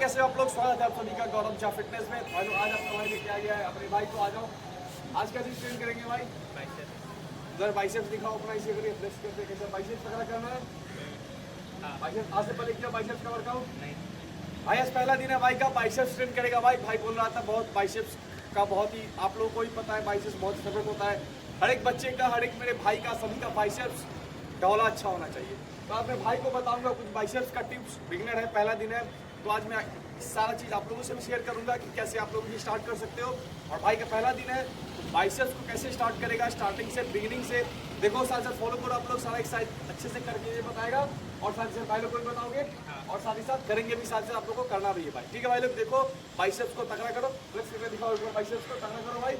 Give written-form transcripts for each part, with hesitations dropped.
कैसे हो आप लोग? स्वागत है आप सभी का गौरव झा फिटनेस में। भाई लोग आज आपका भाई लेके आ गया है अपने भाई को। आ जाओ, आज क्या चीज ट्रेन करेंगे भाई? उधर बाइसेप्स दिखाओ अपना, इसे करिए फ्लेक्स करते कैसे बाइसेप्स वगैरह करना है। बाइसेप्स आज से पहले किया बाइसेप्स का वर्कआउट नहीं भाई। आज पहला दिन है भाई का, बाइसेप्स ट्रेन करेगा भाई। भाई बोल रहा था बहुत बाइसेप्स का बहुत ही आप लोगों को ही पता है बाइसेप्स बहुत फेवरेट होता है हर एक बच्चे का, हर एक मेरे भाई का, सभी का बाइसेप्स डौला अच्छा होना चाहिए। तो आज मैं भाई को बताऊंगा कुछ बाइसेप्स का टिप्स। बिगिनर है, पहला दिन है, तो आज मैं सारा चीज़ आप लोगों से भी शेयर करूंगा कि कैसे आप लोग भी स्टार्ट कर सकते हो। और भाई का पहला दिन है, तो बाइसेप्स को कैसे स्टार्ट करेगा स्टार्टिंग से, बिगिनिंग से। देखो साथ साथ फॉलो करो आप लोग, सारा एक्सरसाइज अच्छे से करके ये बताएगा और साथ ही साथ भाई लोग को भी बताओगे और साथ ही साथ करेंगे भी, साथ साथ आप लोग को करना भी है भाई। ठीक है भाई लोग, देखो बाइसेप्स को तगड़ा करो, फ्लेक्स करके दिखाओ बाइसेप्स को तगड़ा करो भाई।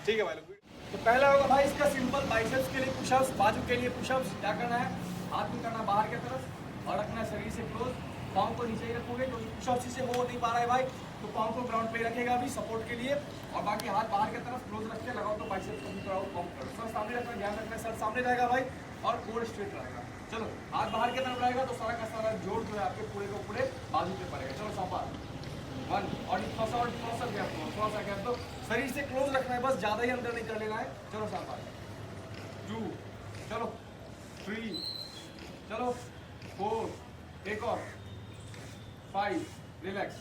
ठीक है भाई लोग, तो पहला होगा भाई इसका सिंपल बाइसेप्स के लिए पुशअप्स, बाजू के लिए पुशअप्स। क्या करना है, हाथ में करना बाहर की तरफ और रखना है शरीर से क्लोज, पाँव को नीचे ही रखोगे क्योंकि पुशअप्स से हो नहीं पा रहा है भाई, तो पाँव को ग्राउंड पे ही रखेगा अभी सपोर्ट के लिए और बाकी हाथ बाहर की तरफ क्लोज रख के लगाओ तो बाइसेप्स को भी थोड़ा पंप करो। सर सामने रखना, ध्यान रखना सर सामने रहेगा भाई और कोर स्ट्रेट रहेगा। चलो हाथ बाहर की तरफ रहेगा तो सारा का सारा जोड़ जो है आपके पूरे को पूरे बाजू पे पड़ेगा। चलो सांपा वन और थोड़ा सा गैप दो, थोड़ा सा गैप दो, शरीर से क्लोज रखना है बस, ज्यादा ही अंदर नहीं कर लेना है। चलो सांपा टू, चलो थ्री, चलो फोर, एक और फाइव, रिलैक्स।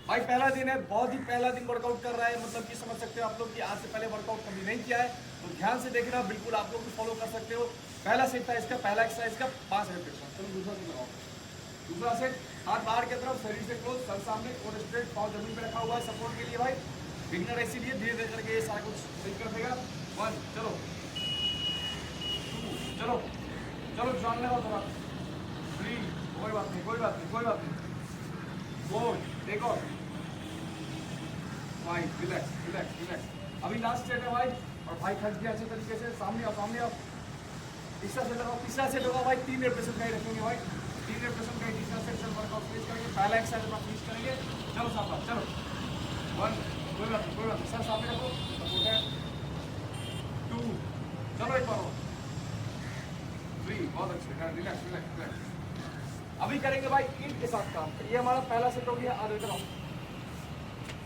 भाई पहला दिन है, बहुत ही पहला दिन वर्कआउट कर रहा है, मतलब कि समझ सकते हो आप लोग कि आज से पहले वर्कआउट कभी नहीं किया है, तो ध्यान से देखना, बिल्कुल आप लोग भी फॉलो कर सकते हो। पहला सेट था इसका, पहला एक्सरसाइज का 5 रेपिटेशन। चलो दूसरा सेट लगाओ, दूसरा सेट हाथ बाहर की तरफ, शरीर से क्लोज, सर सामने, कोर स्ट्रेट, पाँव जमीन पे रखा हुआ है सपोर्ट के लिए भाई। बिगिनर इसीलिए धीरे धीरे करके ये सारा कुछ सही कर देगा। वन, चलो टू, चलो चलो जान लगाओ थोड़ा, थ्री, कोई बात नहीं कोई बात नहीं कोई बात नहीं, फोर, एक और, फाइव, रिलैक्स रिलैक्स रिलैक्स। अभी लास्ट सेट है भाई और भाई खच गया अच्छे तरीके से, सामने आओ सामने आओ। तीसरा सेट लगाओ, तीसरा सेट होगा भाई 3 रेपिटेशन का ही रखेंगे भाई, 3 रेपिटेशन का ही तीसरा सेट से वर्कआउट फिनिश करेंगे। पहला एक्सरसाइज अपना फिनिश करेंगे। चलो साहब चलो, वन, कोई बात नहीं कोई बात नहीं, सर सामने रखो, सपोर्ट है, टू, चलो एक बार और, थ्री, बहुत अच्छे, रिलैक्स रिलैक्स रिलैक्स। अभी करेंगे भाई ईंट के साथ काम। ये हमारा पहला सेट हो गया। आगे कराओ,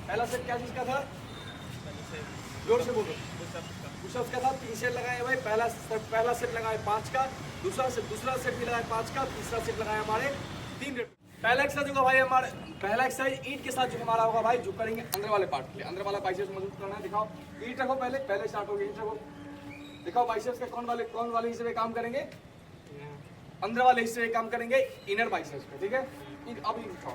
पहला सेट क्या चीज का था, जोर से बोलो। पुशअप्स का था, 3 सेट लगाए भाई। पहला सेट लगाए 5 का, दूसरा सेट भी लगाए 5 का, तीसरा सेट लगाए हमारे 3 रेप। पहला एक्सरसाइज होगा भाई हमारे, पहला एक्सरसाइज ईंट के साथ जो हमारा होगा भाई, जो करेंगे अंदर वाले पार्ट के लिए, अंदर वाला बाइसेप्स मजबूत करना है। दिखाओ ईंट रखो, पहले स्टार्ट हो गया, ईंट रखो, दिखाओ बाइसेप्स के कौन वाले हिस्से में काम करेंगे, अंदर वाले हिस्से में काम करेंगे, इनर बाइसेप्स पे। ठीक है, अभी दिखाओ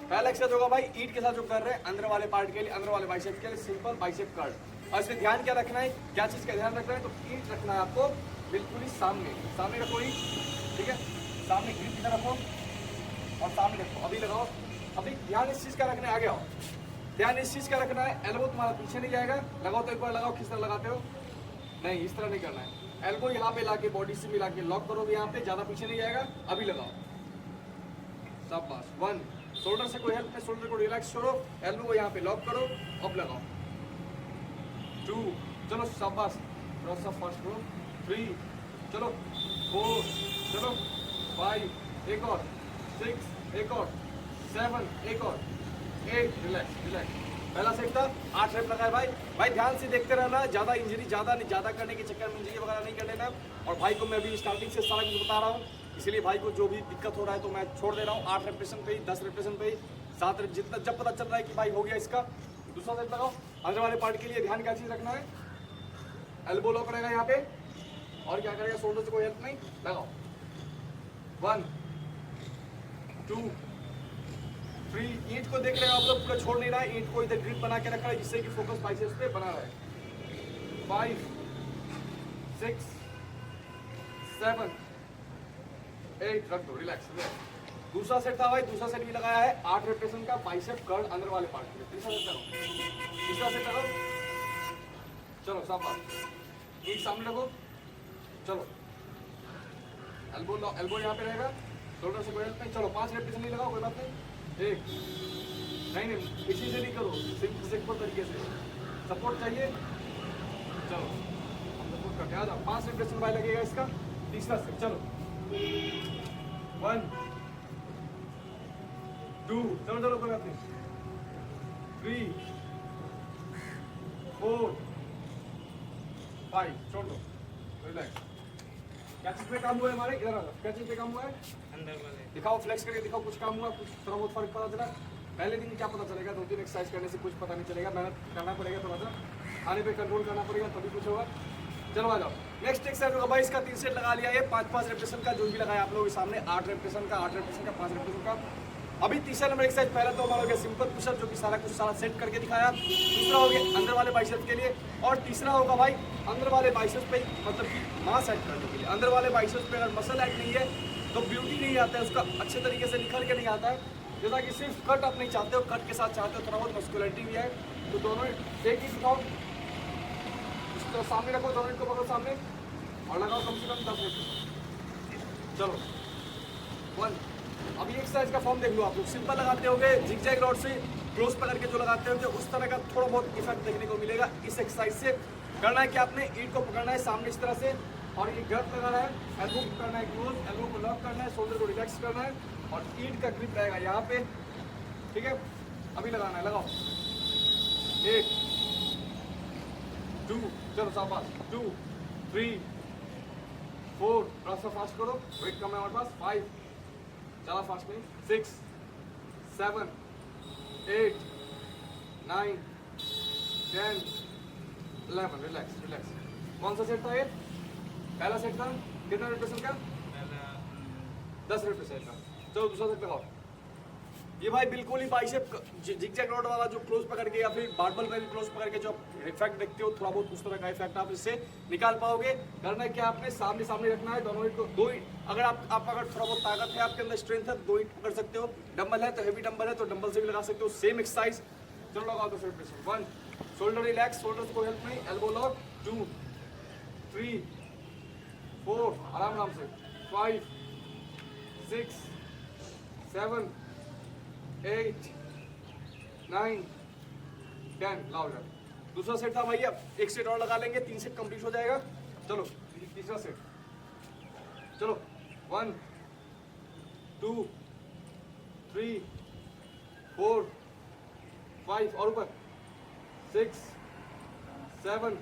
पहला एक्सरसाइज होगा भाई ईंट के साथ जो कर रहे हैं अंदर वाले पार्ट के लिए, अंदर वाले बाइसेप्स के लिए, सिंपल बाइसेप कर्ल। और इसमें ध्यान क्या रखना है, क्या चीज़ का ध्यान रखना है, तो ईंट रखना है आपको बिल्कुल ही सामने, सामने रखो ईंट। ठीक है, सामने ग्रिप की तरफ रखो और सामने रखो। अभी लगाओ, अभी ध्यान इस चीज़ का रखना है, आगे आओ, ध्यान इस चीज़ का रखना है, एल्बो तुम्हारा पीछे नहीं जाएगा। लगाओ तो एक बार लगाओ, किस तरह लगाते हो, नहीं इस तरह नहीं करना है, एल्बो यहाँ पे लाके बॉडी से मिला के लॉक करो यहाँ पे, ज़्यादा पीछे नहीं जाएगा। अभी लगाओ, शाबाश, वन, शोल्डर से कोई हेल्प नहीं, शोल्डर को रिलैक्स करो, एल्बो को यहाँ पे लॉक करो, अब लगाओ, टू, चलो शाबाश, थोड़ा सा फास्ट करो, थ्री, चलो फोर, चलो फाइव, एक और, सिक्स, एक और, सेवन, एक और, एट, रिलैक्स रिलैक्स। पहला सेट था 8 रेप लगाए भाई। भाई ध्यान से देखते रहना, ज़्यादा इंजरी ज़्यादा करने के चक्कर में इंजरी वगैरह नहीं कर लेना। और भाई को मैं अभी स्टार्टिंग से सारा कुछ बता रहा हूँ, इसलिए भाई को जो भी दिक्कत हो रहा है तो मैं छोड़ दे रहा हूँ। 8 रेपिटेशन पे ही, 10 रेपिटेशन पे ही, 7 रेप, जितना जब पता चल रहा है कि भाई हो गया इसका। दूसरा सेट लगाओ, अंदर वाले पार्ट के लिए ध्यान क्या चीज़ रखना है, एल्बो लॉक रहेगा यहाँ पे और क्या करेगा, शोल्डर से कोई हेल्प नहीं, लगाओ, 1, 2, 3। ईंट को देख रहे हो आप लोग, पूरा छोड़ नहीं रहा है, ईंट को इधर ग्रिप बना के रखा है जिससे कि फोकस बाइसेप्स पे बना रहे। 5, 6, 7, 8, रख दो, रिलैक्स रिलैक्स। दूसरा सेट था भाई, दूसरा सेट भी लगाया है 8 रेपिटेशन का बाइसेप कर्ल अंदर वाले पार्ट के लिए। तीसरा सेट करो, चलो शाबाश, ईंट सामने रखो, चलो एल्बो यहाँ पे रहेगा, शोल्डर से कोई हेल्प नहीं। चलो 5 रेपिटेशन नहीं लगाओ, कोई बात नहीं, एक, नहीं इसी से नहीं करो, सिंपल तरीके से सपोर्ट चाहिए। चलो हम सपोर्ट करके आ जाओ, 5 रेपिटेशन भाई लगेगा इसका। तीसरा सेट, चलो 1, 2, चलो चलो कोई बात नहीं, 3, 4, 5, छोड़ दो, रिलैक्स। क्या चीज पे काम हुआ है हमारे, इधर आ जाओ, क्या चीज पे काम हुआ है, अंदर वाले दिखाओ फ्लेक्स करके दिखाओ, कुछ काम हुआ, कुछ थोड़ा बहुत फर्क पता चला। पहले दिन क्या पता चलेगा, 2-3 एक्सरसाइज करने से कुछ पता नहीं चलेगा, मेहनत करना पड़ेगा, थोड़ा सा खाने पे कंट्रोल करना पड़ेगा, तभी कुछ होगा। चलो आ जाओ, नेक्स्ट एक्सरसाइज होगा भाई, इसका 3 सेट लगा लिया है, 5-5 रेपिटेशन का, जो भी लगाया आप लोगों के सामने, 8 रेपिटेशन का, 8 रेपिटेशन का, 5 रेपिटेशन का। अभी तीसरा नंबर एक्सरसाइज, पहला तो हमारा हो गया सिंपल पुशअप, जो कि सारा कुछ सारा सेट करके दिखाया। दूसरा हो गया अंदर वाले बाइसेप्स के लिए, और तीसरा होगा भाई अंदर वाले बाइसेप्स पे, मतलब कि मास ऐड करने के लिए। अंदर वाले बाइसेप्स पे अगर मसल ऐड नहीं है तो ब्यूटी नहीं आता है, उसका अच्छे तरीके से निखर के नहीं आता है। जैसा कि सिर्फ कट आप नहीं चाहते हो, कट के साथ चाहते हो थोड़ा बहुत मस्कुलरिटी भी है, तो दोनों एक ही दिखाओ, तो सामने रखो, दोनों को पकड़ो सामने और लगाओ कम से कम 10 मिनट। चलो 1। अभी एक्सरसाइज का फॉर्म देख लो आप लोग, सिंपल लगाते होगे जिगजैग रॉड से क्लोज पकड़ के जो लगाते होंगे, उस तरह का थोड़ा बहुत इफेक्ट देखने को मिलेगा इस एक्सरसाइज से। करना है कि आपने ईंट को पकड़ना है सामने इस तरह से, और ये गर्द लगाना है, एल्बो को करना है क्लोज, एल्बो को लॉक करना है, शोल्डर को रिलैक्स करना है, और ईंट का ग्रिप रहेगा यहाँ पे, ठीक है। अभी लगाना है, लगाओ 1, 2, चलो शाबाश, 2, 3, 4, थोड़ा सा फास्ट करो, वेट कम है हमारे पास, 5, ज़्यादा फास्ट नहीं, 6, 7, 8, 9, 10, 11, रिलैक्स रिलैक्स। कौन सा सेट था ये, पहला सेट था, कितना रेपिटेशन का, 10 रेपिटेशन का। चलो दूसरा सेट लगाओ। ये भाई बिल्कुल ही बाइसेप जिगजैग रॉड वाला जो क्लोज पकड़ के या फिर बारबल में भी क्लोज पकड़ के जो इफेक्ट देखते हो, थोड़ा बहुत उस तरह का इफेक्ट आप इससे निकाल पाओगे। करना है क्या, आपने सामने सामने रखना है, दोनों ईंट को, 2 ईंट, अगर आप अगर थोड़ा बहुत ताकत है आपके अंदर, स्ट्रेंथ है, 2 ईंट पकड़ सकते हो। डंबल है तो हेवी डंबल है तो डंबल से भी लगा सकते हो, सेम एक्सरसाइज। चलो लगाओ तो 1, शोल्डर रिलैक्स, शोल्डर को हेल्प नहीं, एल्बो लॉक, 2, 3, 4, आराम आराम से, 5, 6, 7, 8, 9, 10, लाओ जाओ। दूसरा सेट था भाई, अब एक सेट और लगा लेंगे, 3 सेट कंप्लीट हो जाएगा। चलो तीसरा सेट, चलो 1, 2, 3, 4, 5, और ऊपर 6, 7,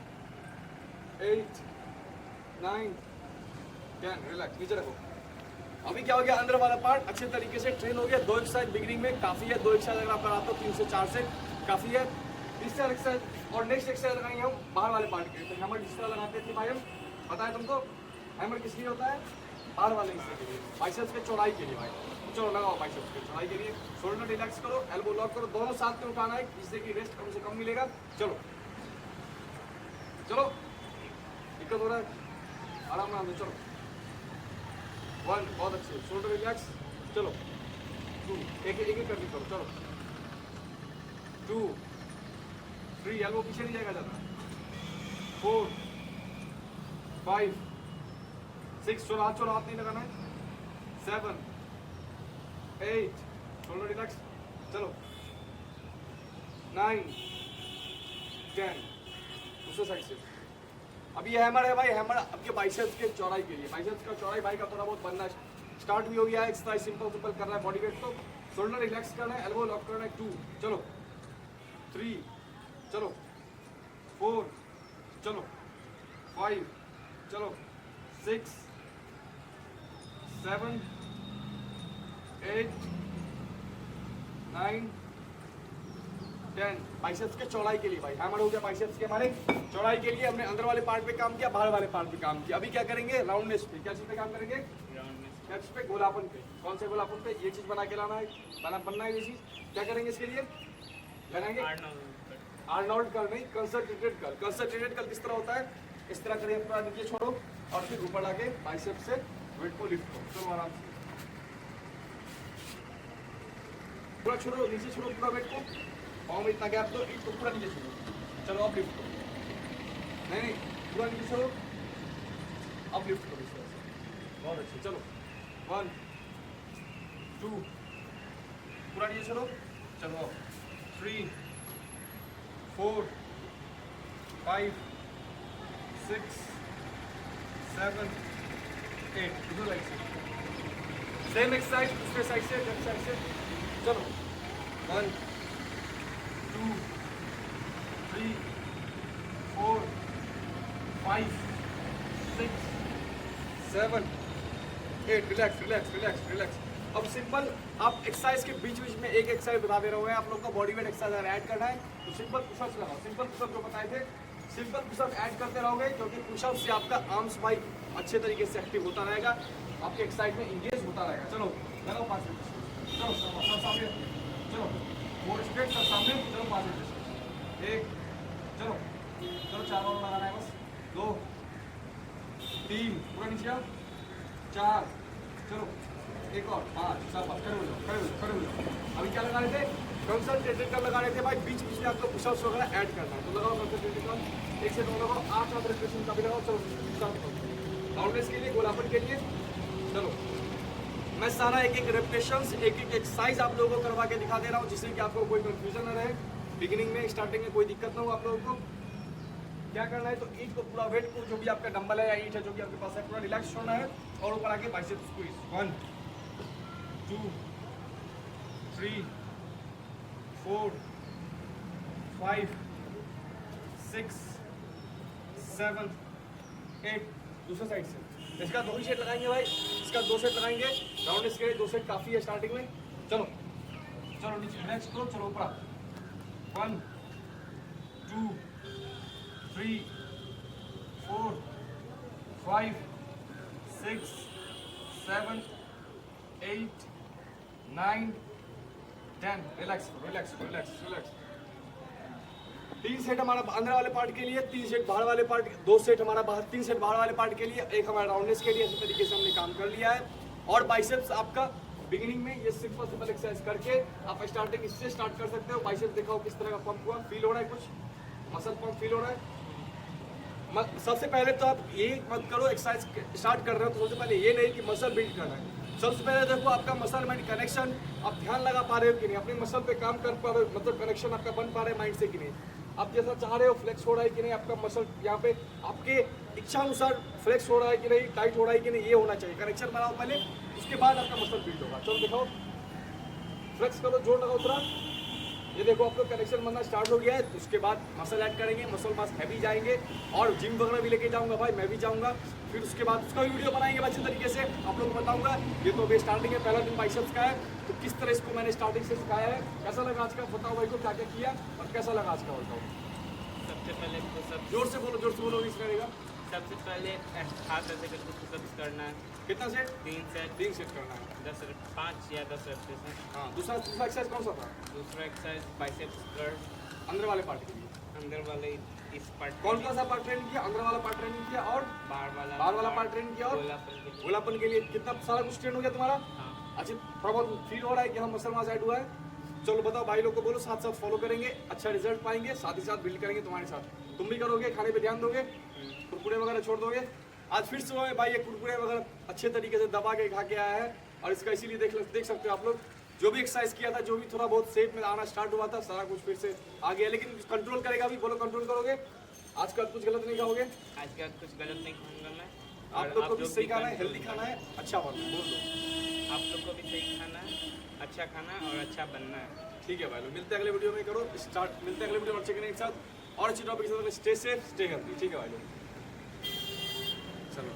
8, 9, 10, रिलैक्स, नीचे रखो। अभी क्या हो गया, अंदर वाला पार्ट अच्छे तरीके से ट्रेन हो गया। 2 एक्सरसाइज बिगिनिंग में काफ़ी है, 2 एक्सरसाइज अगर आप कराते हो 3 से 4 से काफ़ी है। तीसरा एक्सरसाइज और नेक्स्ट एक्सरसाइज लगाएंगे हम बाहर वाले पार्ट के। तो हैमर जिस तरह लगाते थे भाई हम, पता है तुमको हैमर किस लिए होता है, बाहर वाले हिस्से के लिए, बाइसेप्स के चौड़ाई के लिए भाई। चलो लगाओ बाइसेप्स के चौड़ाई के लिए, शोल्डर रिलैक्स करो, एल्बो लॉक करो, दोनों साथ में उठाना है जिससे कि रेस्ट कम से कम मिलेगा। चलो चलो, दिक्कत हो रहा है, आराम आराम से चलो। 1, बहुत अच्छे, शोल्डर रिलैक्स, चलो 2, एक एक करके करो, चलो 2, 3, एल्बो पीछे नहीं जाएगा ज़्यादा, 4, 5, 6, चलो हाथ नहीं लगाना है, 7, 8, शोल्डर रिलैक्स, चलो 9, 10, दूसरे साइड से। अब ये हैमर है भाई, हैमर आपके बाइसेप्स के चौड़ाई के लिए, बाइसेप्स का चौड़ाई भाई का थोड़ा बहुत बनना स्टार्ट भी हो गया है। एक्सरसाइज सिंपल करना है, बॉडी वेट तो शोल्डर रिलैक्स करना है, एल्बो लॉक करना है, 2, चलो 3, चलो 4, चलो 5, चलो 6, 7, 8, 9, 10, बाइसेप्स के चौड़ाई के लिए भाई हैमर हो गया। बाइसेप्स के हमारे चौड़ाई के लिए हमने अंदर वाले पार्ट पे काम किया, बाहर वाले पार्ट पे काम किया। अभी क्या करेंगे, राउंडनेस पे, क्या चीज पे काम करेंगे, क्या चीज पे, गोलापन पे। कौन से गोलापन पे, ये चीज बना के लाना है, बनना है ये चीज। क्या करेंगे इसके लिए, बनाएंगे आर्नोल्ड कर्ल नहीं, कंसंट्रेटेड कर्ल। कंसंट्रेटेड कर्ल किस तरह होता है, इस तरह करिए, पूरा नीचे छोड़ो और फिर ऊपर लाके बाइसेप्स से वेट को लिफ्ट करो। चलो आराम से पूरा छोड़ो, नीचे छोड़ो पूरा वेट को, पाँव में इतना गैप दो, ईंट को पूरा नीचे छोड़ो। चलो अब लिफ्ट करो, नहीं पूरा नीचे छोड़ो, अब लिफ्ट करो इस तरह से, बहुत अच्छे। चलो 1, 2, पूरा नीचे छोड़ो, चलो 3, 4, 5, 6, 7, 8, दूसरे साइड से सेम एक्सरसाइज, दूसरे साइड से, लेफ्ट साइड से। चलो 1 2 3 4 5 6 7 8 रिलैक्स रिलैक्स रिलैक्स रिलैक्स। अब सिंपल आप एक्सरसाइज के बीच बीच में एक एक्सरसाइज बता दे रहा हूँ, आप लोग को बॉडी वेट एक्सरसाइज ऐड करना है तो सिंपल पुशअप्स लगाओ। सिंपल पुशअप जो बताए थे, सिंपल पुशअप ऐड करते रहोगे क्योंकि पुशअप से आपका आर्म्स भाई अच्छे तरीके से एक्टिव होता रहेगा, आपके एक्सरसाइज में इंगेज होता रहेगा। चलो लगाओ 5 मिनट, चलो सब सामने, चलो 4 स्ट्रेट सब सामने, चलो 5 मिनट, 1 चलो चलो 4 और लगाना है बस, 2 3 पूरा नीचे आओ, 4 चलो एक और 5 सब खड़े हो जाओ खड़े हो जाओ खड़े हो जाओ। अभी क्या लगा रहे थे, कंसंट्रेटेड कर लगा रहे थे भाई, बीच बीच में आपको पुशअप्स वगैरह ऐड करना है तो लगाओ कंसंट्रेटेड कर, 1 से 2 लगाओ, 8 रेपिटेशन का भी लगाओ। चलो स्टार्ट करो, राउंडनेस के लिए, गोलापन के लिए। चलो मैं सारा एक एक रेपिटेशंस एक एक एक्सरसाइज आप लोगों को करवा के दिखा दे रहा हूँ जिससे कि आपको कोई कंफ्यूजन न रहे, बिगिनिंग में स्टार्टिंग में कोई दिक्कत ना हो आप लोगों को। क्या करना है तो ईट को पूरा वेट को जो भी आपका डंबल है या ईट है जो भी आपके पास है पूरा रिलैक्स छोड़ना है और ऊपर आके बाइसेप्स स्क्वीज। 1 2 3 4 5 6 7 8। दूसरे साइड से इसका 2 ही सेट लगाएंगे भाई, इसका 2 सेट लगाएंगे, राउंड इसके लिए 2 सेट काफ़ी है स्टार्टिंग में। चलो चलो नीचे रिलैक्स करो, चलो ऊपर 1 2 3 4 5 6 7 8 9 10। Relax relax relax relax. 3 set हमारा अंदर वाले पार्ट के लिए, 3 सेट बाहर वाले पार्ट, 2 सेट हमारा बाहर, 3 सेट बाहर वाले पार्ट के लिए, 1 हमारा राउंडनेस के लिए। इसी तरीके से हमने काम कर लिया है। और बाइसेप्स आपका बिगिनिंग में ये सिंपल सिंपल एक्सरसाइज करके आप स्टार्टिंग इससे स्टार्ट कर सकते हो। बाइसेप्स दिखाओ किस तरह का पंप हुआ, फील हो रहा है, कुछ मसल पंप फील हो रहा है। सबसे पहले तो आप ये मत करो, एक्सरसाइज स्टार्ट कर रहे हो तो सबसे पहले ये नहीं कि मसल बिल्ड करना है, सबसे पहले देखो आपका मसल माइंड कनेक्शन, आप ध्यान लगा पा रहे हो कि नहीं, अपने मसल पे काम कर पा रहे हो, मतलब कनेक्शन आपका बन पा रहा है माइंड से कि नहीं, आप जैसा चाह रहे हो फ्लेक्स हो रहा है कि नहीं, आपका मसल यहाँ पे आपके इच्छा अनुसार फ्लेक्स हो रहा है कि नहीं, टाइट हो रहा है कि नहीं, ये होना चाहिए। कनेक्शन बनाओ पहले, उसके बाद आपका मसल बिल्ड होगा। चलो दिखाओ, फ्लेक्स करो, जोर लगाओ थोड़ा, ये देखो आपको कनेक्शन बनना स्टार्ट हो गया है। उसके बाद मसल ऐड करेंगे, मसल मास हैवी जाएंगे और जिम वगैरह भी लेके जाऊंगा भाई, मैं भी जाऊंगा। फिर उसके बाद उसका भी वीडियो बनाएंगे अच्छे तरीके से, आप लोगों को बताऊंगा। ये तो अभी स्टार्टिंग है, पहला दिन बाइसेप्स का है, तो किस तरह इसको मैंने स्टार्टिंग से सिखाया है, कैसा लगा आज का, बताओ भाई को क्या क्या किया और कैसा लगा आज का वर्कआउट। सबसे पहले पुशअप, जोर से बोलो इस रहेगा। सबसे पहले हाथ ऐसे करके पुशअप्स करना है, कितना सेट? 3 सेट करना है, 5 या 10 रेपिटेशन। हाँ। दूसरा एक्सरसाइज कौन सा था? दूसरा एक्सरसाइज बाइसेप्स कर्ल, अंदर वाले पार्ट के लिए। अंदर वाले इस पार्ट, कौन सा पार्ट ट्रेनिंग किया? अंदर वाला पार्ट ट्रेनिंग किया और बाहर वाला पार्ट ट्रेनिंग किया और गोलापन के लिए। कितना सारा कुछ ट्रेन हो गया तुम्हारा? हाँ। अच्छा, थोड़ा बहुत फील हो रहा है कि हम मसल मास ऐड हुआ है। चलो बताओ भाई लोग को बोलो, साथ साथ फॉलो करेंगे, अच्छा रिजल्ट पाएंगे, साथ ही साथ बिल्ड करेंगे तुम्हारे साथ। तुम भी करोगे, खाने पे ध्यान दोगे, कुरकुरे वगैरह छोड़ दोगे। आज फिर सुबह में भाई ये कुरकुरे वगैरह अच्छे तरीके से दबा के खा के आया है और इसका इसीलिए देख सकते हो आप लोग, जो भी एक्सरसाइज किया था, जो भी थोड़ा बहुत शेप में आना स्टार्ट हुआ था, सारा कुछ फिर से आ गया। लेकिन कंट्रोल करेगा भी, बोलो कंट्रोल करोगे। आज का कुछ गलत नहीं खाओगे, आज का कुछ गलत नहीं खाऊंगा मैं। आप लोग को भी सही खाना है, हेल्दी खाना है, अच्छा बोल दो। आप लोग को भी सही खाना है, अच्छा खाना और अच्छा बनना है। ठीक है भाई लोग, मिलते हैं अगले वीडियो में, करो स्टार्ट, मिलते हैं अगले वीडियो में अच्छे के साथ और अच्छी टॉपिक के साथ। Stay safe, stay healthy. ठीक है भाई लोग, चलो।